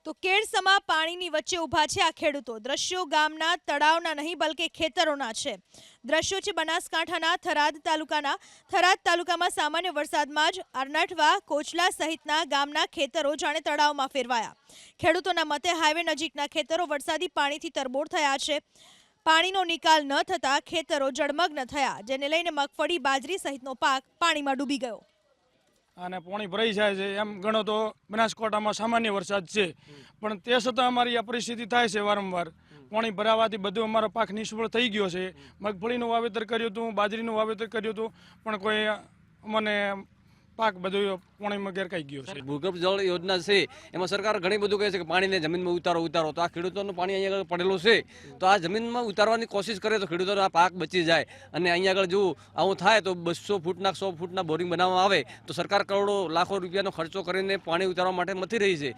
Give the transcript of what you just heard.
તો કેળસમાં પાણીની વચ્ચે ઊભા છે આ ખેડૂતો। દ્રશ્યો ગામના તળાવના નહીં બલકે ખેતરોના છે। દ્રશ્યો છે બનાસકાંઠાના થરાદ તાલુકામાં સામાન્ય વરસાદમાં જ અરનાઠવા કોચલા સહિતના ગામના ખેતરો જાણે તળાવમાં ફેરવાયા। ખેડૂતોના મતે હાઈવે નજીકના ખેતરો વરસાદી પાણીથી તરબોળ થયા છે। પાણીનો નિકાલ ન થતાં ખેતરો જળમગ્ન થયા, જેને લઈને મગફળી, બાજરી સહિતનો પાક પાણીમાં ડૂબી ગયો। અને પાણી ભરાઈ જાય છે એમ ગણો તો બનાસકાંઠામાં સામાન્ય વરસાદ છે, પણ તે છતાં અમારી આ પરિસ્થિતિ થાય છે વારંવાર। પાણી ભરાવાથી બધું અમારો પાક નિષ્ફળ થઈ ગયો છે। મગફળીનું વાવેતર કર્યું હતું, બાજરીનું વાવેતર કર્યું હતું, પણ કોઈ અમને પાક બધું પાણીમાં ગેરકાઈ ગયો છે। ભૂગર્ભ જળ યોજના છે એમાં સરકાર ઘણી બધું કહે છે કે પાણીને જમીનમાં ઉતારો તો આ ખેડૂતોનું પાણી અહીંયા આગળ પડેલું છે તો આ જમીનમાં ઉતારવાની કોશિશ કરે તો ખેડૂતોનો આ પાક બચી જાય। અને અહીંયા આગળ જો આવું થાય તો 200 ફૂટના 100 ફૂટના બોરિંગ બનાવવામાં આવે તો સરકાર કરોડો લાખો રૂપિયાનો ખર્ચો કરીને પાણી ઉતારવા માટે મથી રહી છે।